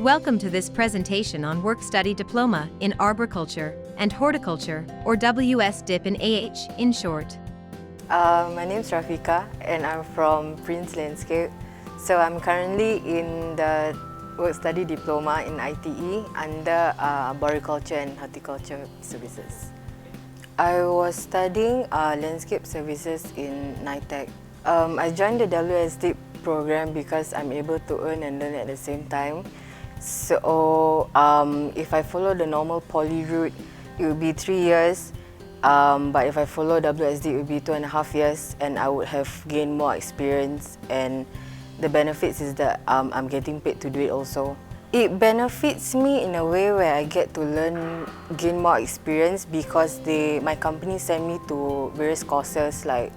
Welcome to this presentation on Work Study Diploma in Arboriculture and Horticulture, or WS-DIP in AH in short. My name is Rafika and I'm from Prince Landscape. So I'm currently in the Work Study Diploma in ITE under Arboriculture and Horticulture Services. I was studying Landscape Services in NITEC. I joined the WS-DIP program because I'm able to earn and learn at the same time. So if I follow the normal poly route, it would be 3 years. But if I follow WSD, it would be 2.5 years, and I would have gained more experience. And the benefits is that I'm getting paid to do it also. It benefits me in a way where I get to gain more experience because my company send me to various courses like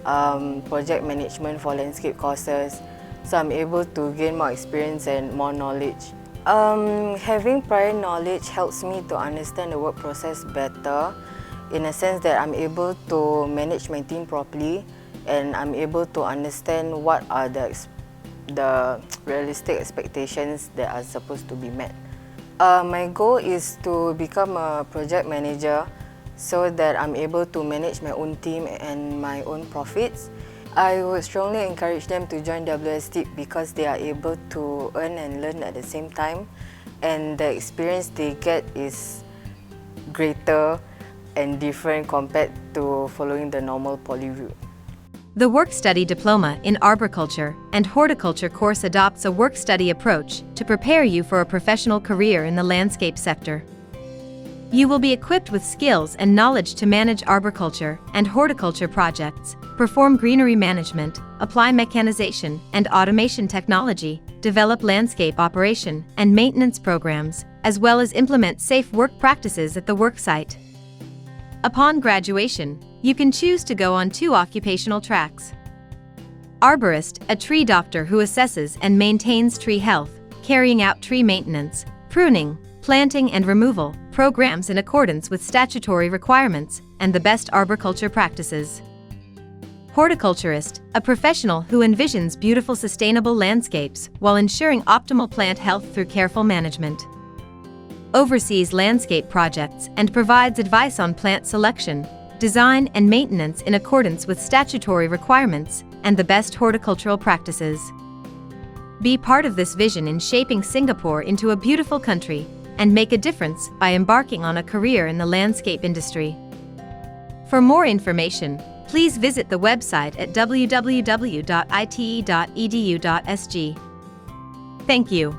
project management for landscape courses. So I'm able to gain more experience and more knowledge. Having prior knowledge helps me to understand the work process better, in a sense that I'm able to manage my team properly and I'm able to understand what are the realistic expectations that are supposed to be met. My goal is to become a project manager so that I'm able to manage my own team and my own profits. I would strongly encourage them to join WSDIP because they are able to earn and learn at the same time, and the experience they get is greater and different compared to following the normal poly route. The Work Study Diploma in Arboriculture and Horticulture course adopts a work-study approach to prepare you for a professional career in the landscape sector. You will be equipped with skills and knowledge to manage arboriculture and horticulture projects, perform greenery management, apply mechanization and automation technology, develop landscape operation and maintenance programs, as well as implement safe work practices at the worksite. Upon graduation, you can choose to go on 2 occupational tracks. Arborist, a tree doctor who assesses and maintains tree health, carrying out tree maintenance, pruning, planting and removal programs in accordance with statutory requirements and the best arboriculture practices. Horticulturist, a professional who envisions beautiful sustainable landscapes while ensuring optimal plant health through careful management. Oversees landscape projects and provides advice on plant selection, design and maintenance in accordance with statutory requirements and the best horticultural practices. Be part of this vision in shaping Singapore into a beautiful country and make a difference by embarking on a career in the landscape industry. For more information, please visit the website at www.ite.edu.sg. Thank you.